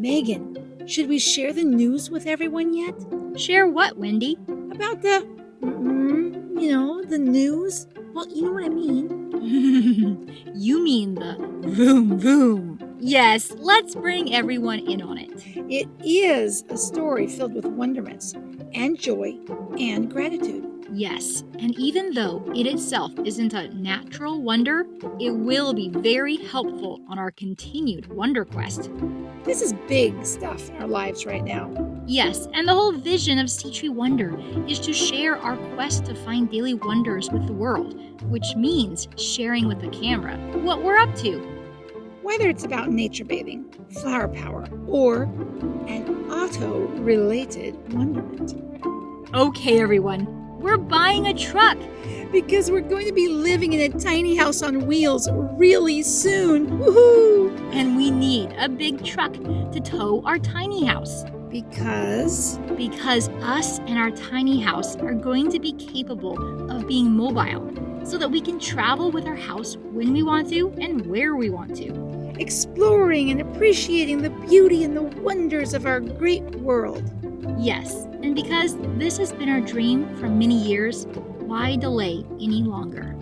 Megan, should we share the news with everyone yet? Share what, Wendy? About the news? Well, you know what I mean. You mean the vroom vroom. Yes, let's bring everyone in on it. It is a story filled with wonderments and joy and gratitude. Yes, and even though it itself isn't a natural wonder, it will be very helpful on our continued wonder quest. This is big stuff in our lives right now. Yes, and the whole vision of Sea Tree Wonder is to share our quest to find daily wonders with the world, which means sharing with the camera what we're up to. Whether it's about nature bathing, flower power, or an auto-related wonderment. Okay, everyone, we're buying a truck. Because we're going to be living in a tiny house on wheels really soon. Woohoo! And we need a big truck to tow our tiny house. Because us and our tiny house are going to be capable of being mobile so that we can travel with our house when we want to and where we want to. Exploring and appreciating the beauty and the wonders of our great world. Yes, and because this has been our dream for many years, why delay any longer?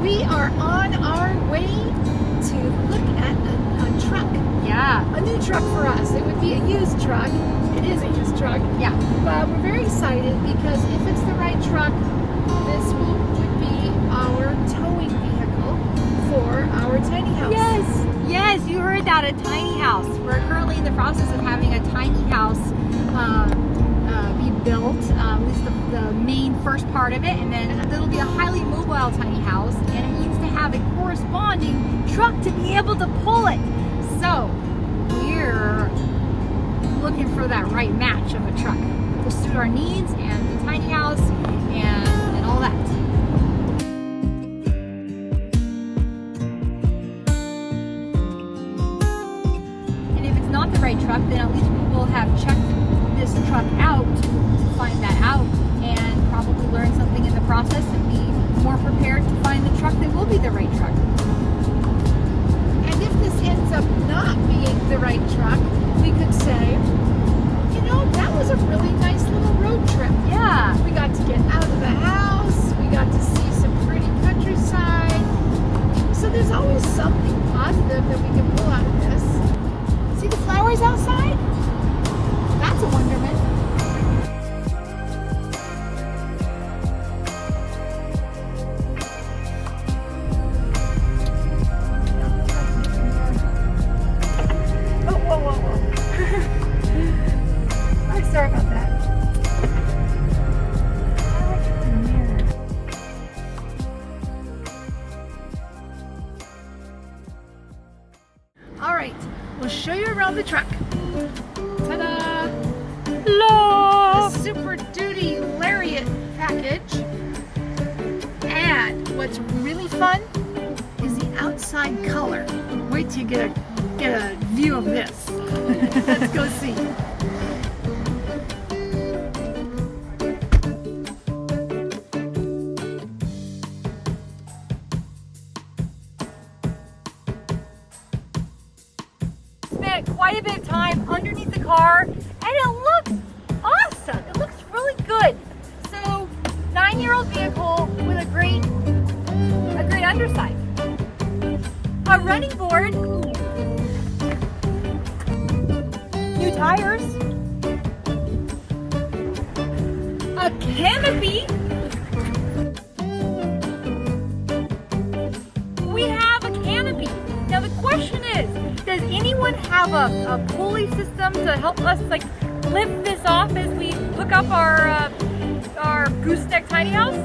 We are on our way to look at a truck. Yeah. A new truck for us. It would be a used truck. It is a used truck. Yeah. But we're very excited because if it's the right truck, this would be our towing vehicle for our tiny house. Yes, you heard that, a tiny house. We're currently in the process of having a tiny house be built, at least the main first part of it, and then it'll be a highly mobile tiny house, and it needs to have a corresponding truck to be able to pull it. So we're looking for that right match of a truck to suit our needs and the tiny house and all that. And if it's not the right truck, then at least we will have checked this truck out to find that out and probably learn something in the process and be more prepared to find the truck that will be the right truck. And if this ends up not being the right truck, we could say, that was a really nice little road trip. Yeah. We got to get out of the house. We got to see some pretty countryside. So there's always something positive that we can pull out of this. See the flowers outside? That's a wonderment. Whoa. I'm sorry about that. I like the mirror. All right, we'll show you around the truck. Ta-da! Hello! The Super Duty Lariat package. And what's really fun is the outside color. Wait till you get a view of this. Let's go see. Spent quite a bit of time underneath the car, and it looks awesome. It looks really good. So, 9-year-old vehicle with a great underside, a running board, new tires, a canopy. We have a canopy. Now the question is, does anyone have a pulley system to help us like lift this off as we hook up our gooseneck tiny house.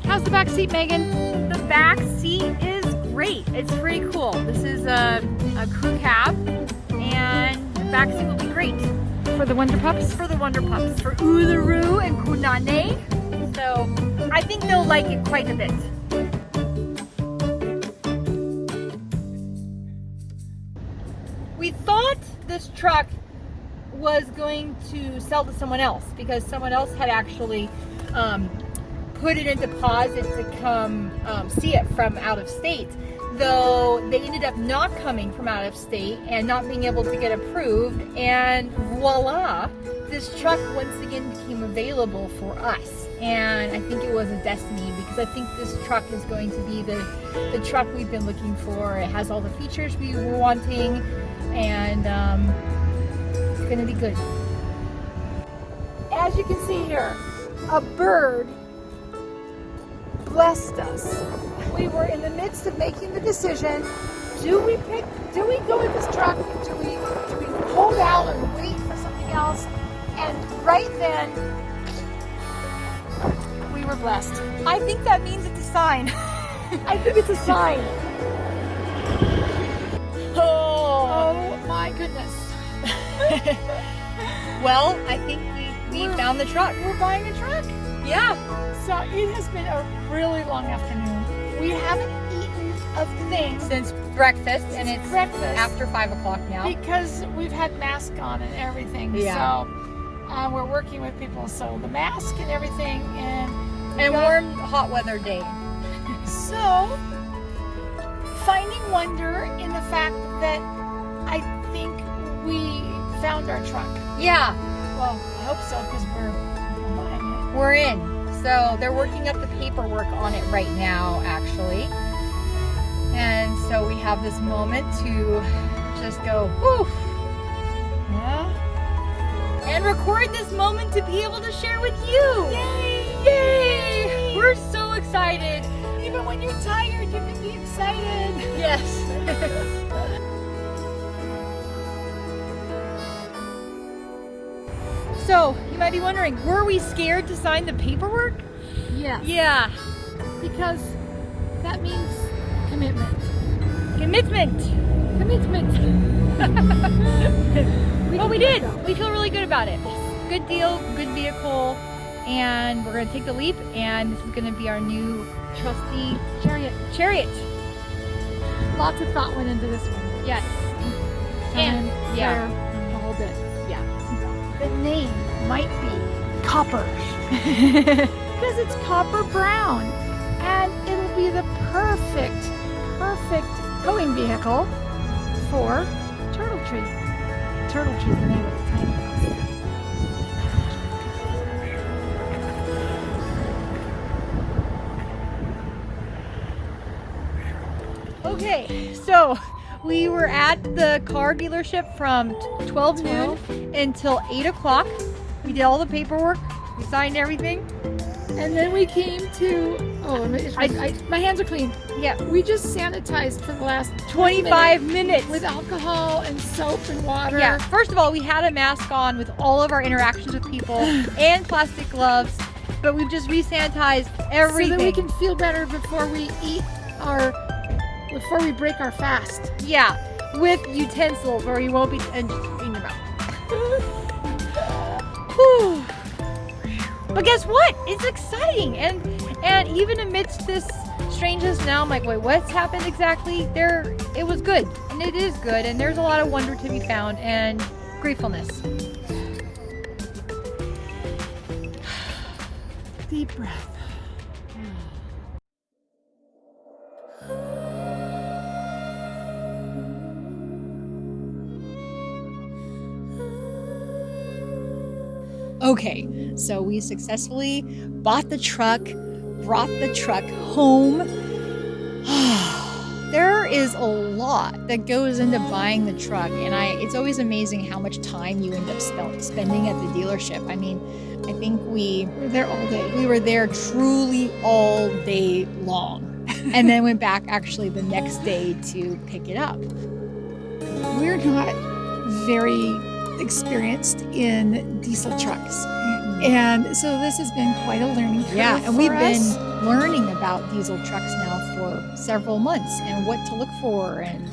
How's the back seat, Megan? The back seat is great. It's pretty cool. This is a crew cab, and the back seat will be great. For the Wonder Pups? For the Wonder Pups. For Uluru and Kunane. So I think they'll like it quite a bit. We thought this truck was going to sell to someone else because someone else had actually put it in deposit to come see it from out of state. Though they ended up not coming from out of state and not being able to get approved, and voila, this truck once again became available for us. And I think it was a destiny because I think this truck is going to be the truck we've been looking for. It has all the features we were wanting, and it's going to be good. As you can see here, a bird blessed us. We were in the midst of making the decision, do we go with this truck? Do we hold out and wait for something else? And right then, we were blessed. I think that means it's a sign. I think it's a sign. Oh my goodness. Well, I think we found the truck. We're buying a truck. Yeah. So it has been a really long afternoon. We haven't eaten a thing Since breakfast, and it's breakfast after 5 o'clock now. because we've had masks on and everything. Yeah. So we're working with people. So the mask and everything, And warm, hot weather day. So finding wonder in the fact that I think we found our truck. Yeah, Well, I hope so because we're buying we're in. So they're working up the paperwork on it right now, actually. And so we have this moment to just go, whew, it. Yeah. and record this moment to be able to share with you. Yay! Yay! We're so excited. Even when you're tired, you can be excited. Yes. So, you might be wondering, were we scared to sign the paperwork? Yes. Yeah. Because that means commitment. Commitment. Commitment. Well, we did. We feel really good about it. Good deal, good vehicle, and we're going to take the leap, and this is going to be our new trusty chariot. Lots of thought went into this one. Yes. And yeah. the whole bit. Yeah. The name might be Copper. Because it's copper brown. And it'll be the perfect towing vehicle for Turtle Tree. Turtle Tree is the name of the tiny house. Okay, so we were at the car dealership from 12 noon until 8 o'clock. We did all the paperwork. We signed everything. And then we came to, my hands are clean. Yeah, We just sanitized for the last 25 minutes. with alcohol and soap and water. Yeah, first of all, we had a mask on with all of our interactions with people and plastic gloves, but we've just re-sanitized everything. So that we can feel better before we break our fast. Yeah, with utensils or you won't be in your mouth. Whew. But guess what? It's exciting, and even amidst this strangeness now, I'm like, wait, what's happened exactly? It was good, and it is good, and there's a lot of wonder to be found and gratefulness. Deep breath. Okay, so we successfully bought the truck, brought the truck home. There is a lot that goes into buying the truck, and it's always amazing how much time you end up spending at the dealership. I mean, I think we were there all day. We were there truly all day long. and then went back actually the next day to pick it up. We're not very experienced in diesel trucks. And so this has been quite a learning curve. Yeah, and for we've us. been learning about diesel trucks now for several months and what to look for and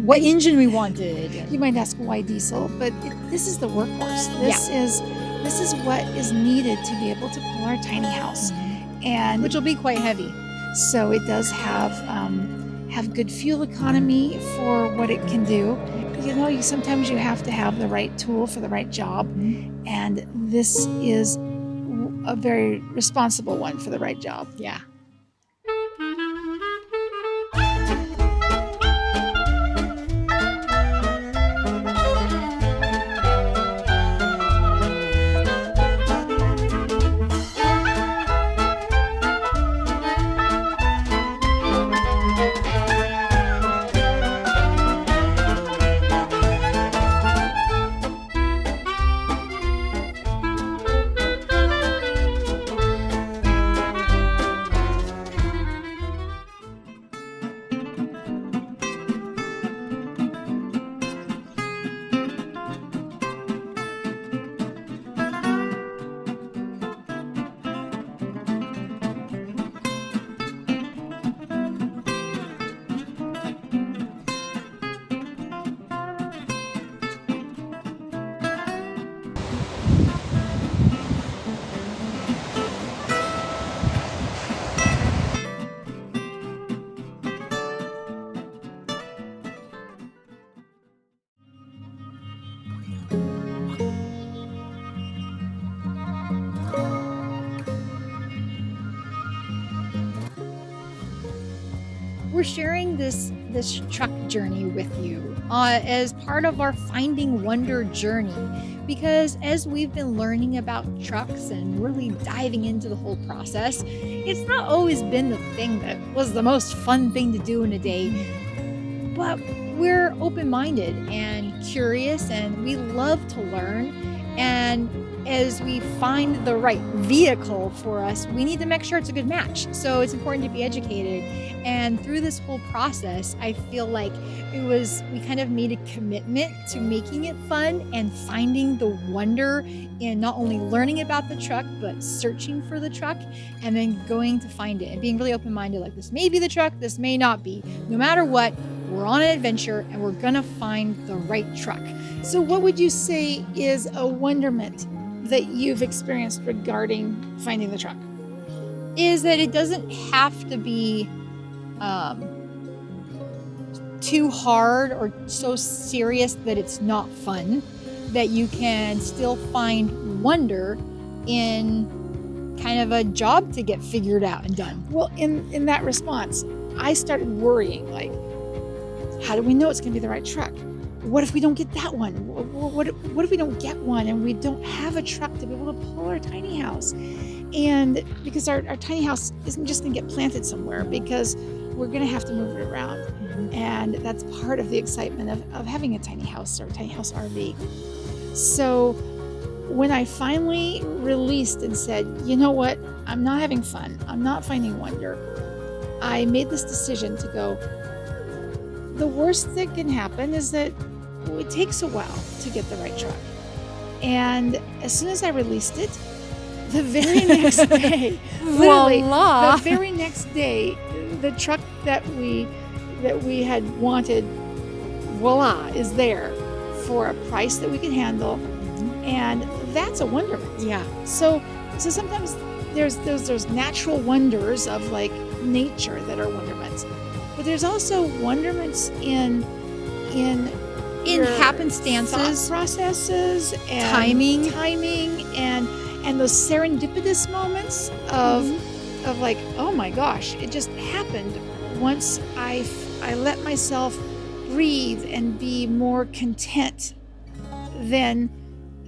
what engine we wanted. You might ask why diesel, but this is the workhorse. This is what is needed to be able to pull our tiny house, and Which will be quite heavy. so it does have good fuel economy for what it can do. You know, sometimes you have to have the right tool for the right job, and this is a very responsible one for the right job. Yeah. We're sharing this truck journey with you as part of our Finding Wonder journey, because as we've been learning about trucks and really diving into the whole process, it's not always been the thing that was the most fun thing to do in a day, but we're open-minded and curious, and we love to learn. And as we find the right vehicle for us, we need to make sure it's a good match. So it's important to be educated. And through this whole process, I feel like we kind of made a commitment to making it fun and finding the wonder in not only learning about the truck, but searching for the truck and then going to find it and being really open-minded. Like, this may be the truck, this may not be. No matter what, we're on an adventure and we're gonna find the right truck. So what would you say is a wonderment that you've experienced regarding finding the truck? Is that it doesn't have to be too hard or so serious that it's not fun, that you can still find wonder in kind of a job to get figured out and done. Well, in that response, I started worrying, like, how do we know it's going to be the right truck? What if we don't get that one? What if we don't get one and we don't have a truck to be able to pull our tiny house? And because our tiny house isn't just going to get planted somewhere, because we're going to have to move it around. And that's part of the excitement of having a tiny house or a tiny house RV. So when I finally released and said, you know what, I'm not having fun, I'm not finding wonder, I made this decision to go, the worst that can happen is that it takes a while to get the right truck. And as soon as I released it, the very next day, literally, Voila. the very next day, the truck that we had wanted, voila, is there for a price that we can handle. And that's a wonderment. Yeah. So sometimes there's natural wonders of like nature that are wonderments, but there's also wonderments in your happenstances, thought processes, and timing, and those serendipitous moments of like, oh my gosh, it just happened once I let myself breathe and be more content than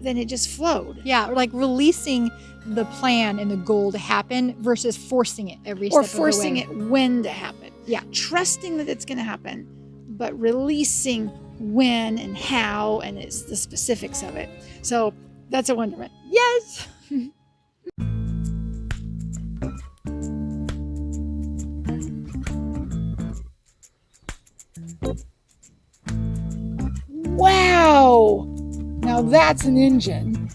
it just flowed. Yeah, or like releasing the plan and the goal to happen versus forcing it every step Or of the forcing way. it when to happen. Yeah. Trusting that it's going to happen, but releasing when and how, and it's the specifics of it. So that's a wonderment. Yes. that's an engine.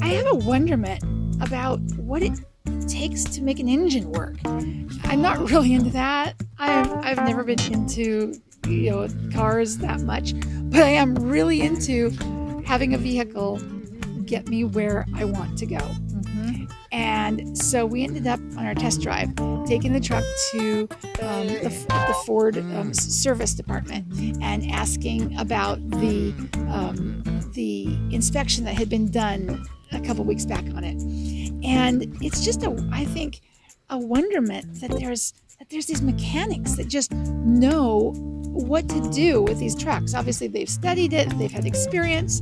I have a wonderment about what it takes to make an engine work. I'm not really into that. I've never been into cars that much, but I am really into having a vehicle get me where I want to go. And so we ended up on our test drive taking the truck to the Ford service department and asking about the inspection that had been done a couple weeks back on it. And it's just I think a wonderment that there's these mechanics that just know what to do with these trucks. Obviously they've studied it, they've had experience.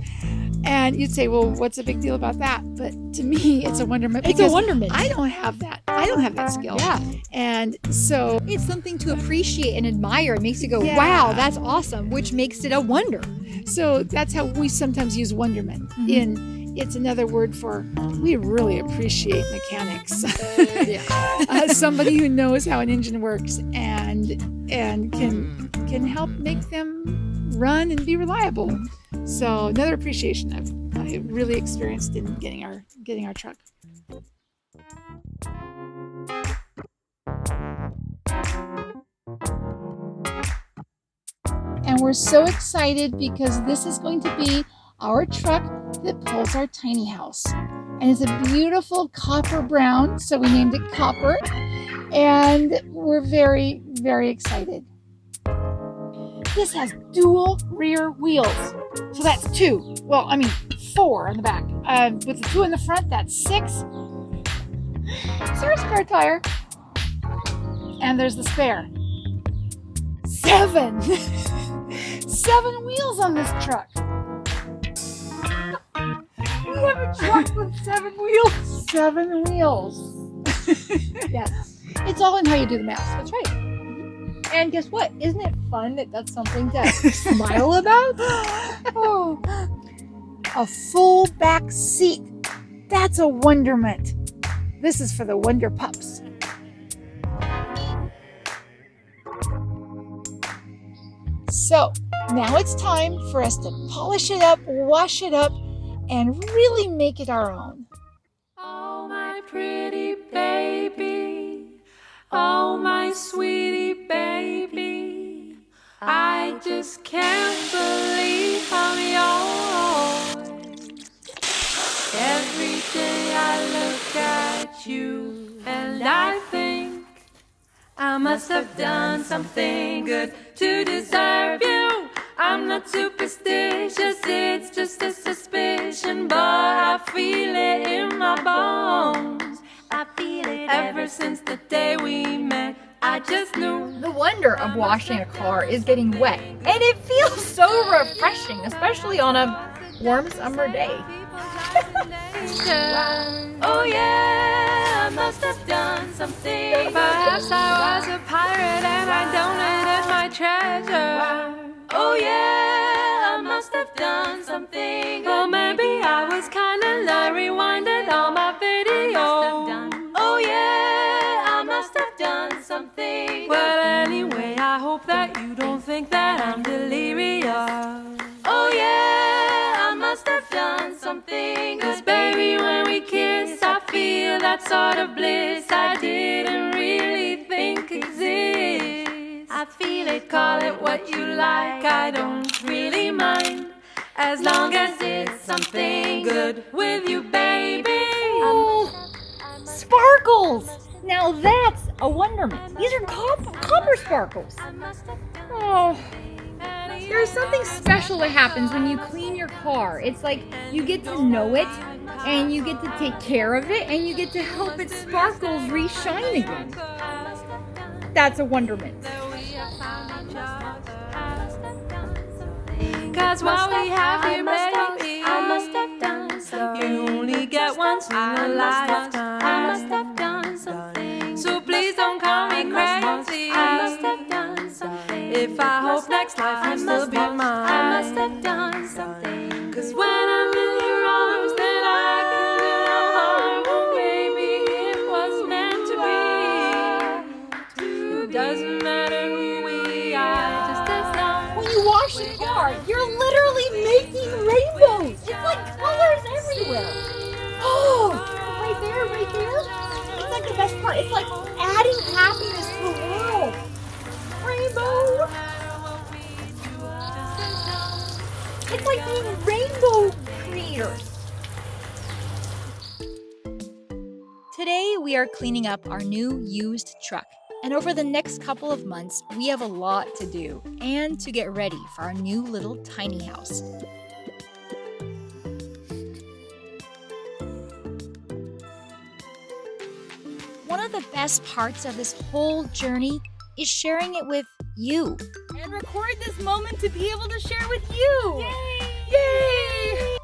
And you'd say, well, what's the big deal about that? But to me, it's a wonderment. It's a wonderment. I don't have that. I don't have that skill. Yeah. And so it's something to appreciate and admire. It makes you go, Yeah. wow, that's awesome, which makes it a wonder. So that's how we sometimes use wonderment. It's another word for we really appreciate mechanics. Somebody who knows how an engine works and can help make them run and be reliable. So another appreciation I really experienced in getting our truck. And we're so excited because this is going to be our truck that pulls our tiny house. And it's a beautiful copper brown, so we named it Copper. And we're very, very excited. This has dual rear wheels. So that's 2. Well, I mean 4 on the back. With the 2 in the front, that's 6. So there's a spare tire. And there's the spare. 7. 7 wheels on this truck. We have a truck with 7 wheels. 7 wheels. Yes. It's all in how you do the math. That's right. And guess what? Isn't it fun that that's something to smile about? Oh, a full back seat. That's a wonderment. This is for the Wonder Pups. So now it's time for us to polish it up, wash it up, and really make it our own. Oh, my pretty baby. Oh, my sweetie baby. I just can't believe I'm yours. Every day I look at you and I think I must have done something good to deserve you. I'm not superstitious, it's just a suspicion, but I feel it in my bones. I feel it ever since the day we met. I just knew. The wonder of washing a car is getting wet, and it feels so refreshing, especially on a warm summer day. Oh yeah, I must have done something. Perhaps I was a pirate and I donated my treasure. Oh yeah, I must have done something. Or maybe I was kinda rewinded all my videos. Oh yeah, I must have done something. Well anyway, I hope that you don't think that I'm delirious. Oh yeah, I must have done something. 'Cause baby, when we kiss, I feel that sort of bliss I didn't really think exists. I feel it, call it what you like, I don't really mind, as long as it's something good with you, baby. Oh, sparkles! Now that's a wonderment. These are copper sparkles. Oh, there's something special that happens when you clean your car. It's like you get to know it, and you get to take care of it, and you get to help its sparkles re-shine again. That's a wonderment. 'Cause while we have you, baby, I must have done something. You only get once in a lifetime. I must have done something. So please don't call me crazy. I must have done something. If I hope next life will still be mine. I must have done something. 'Cause when I'm in your arms, then I can do no harm. Oh, baby, it was meant to be. It doesn't matter who we are, just as long. When you wash a car, you're literally making rainbows. everywhere. Oh, right there, right there. It's like the best part. It's like adding happiness to the world. Rainbow. It's like being rainbow creators. Today we are cleaning up our new used truck. And over the next couple of months, we have a lot to do and to get ready for our new little tiny house. One of the best parts of this whole journey is sharing it with you. And record this moment to be able to share with you. Yay! Yay!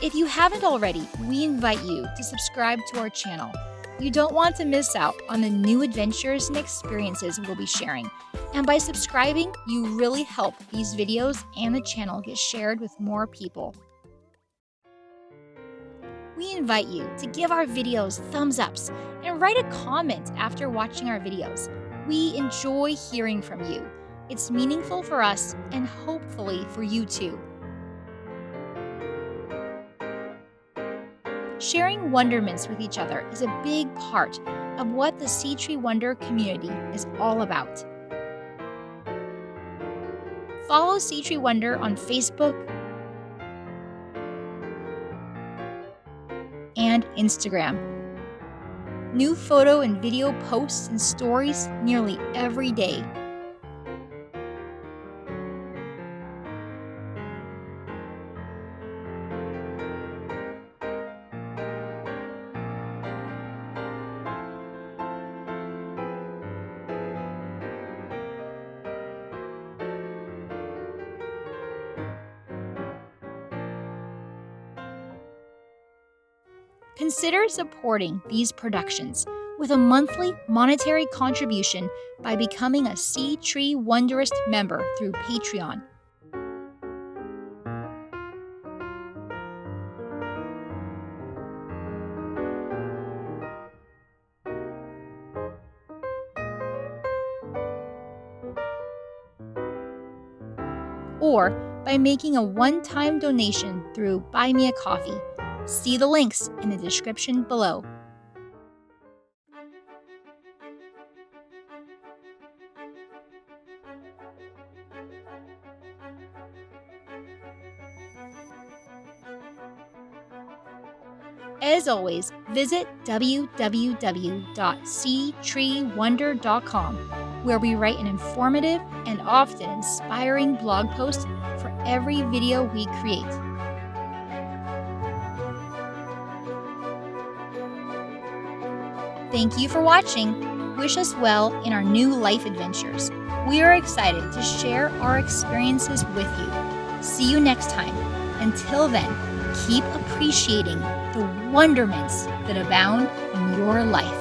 If you haven't already, we invite you to subscribe to our channel. You don't want to miss out on the new adventures and experiences we'll be sharing. And by subscribing, you really help these videos and the channel get shared with more people. We invite you to give our videos thumbs ups and write a comment after watching our videos. We enjoy hearing from you. It's meaningful for us and hopefully for you too. Sharing wonderments with each other is a big part of what the Sea Tree Wonder community is all about. Follow Sea Tree Wonder on Facebook and Instagram. New photo and video posts and stories nearly every day. Consider supporting these productions with a monthly monetary contribution by becoming a Sea Tree Wonderist member through Patreon. Or by making a one-time donation through Buy Me a Coffee. See the links in the description below. As always, visit www.seatreewonder.com, where we write an informative and often inspiring blog post for every video we create. Thank you for watching. Wish us well in our new life adventures. We are excited to share our experiences with you. See you next time. Until then, keep appreciating the wonderments that abound in your life.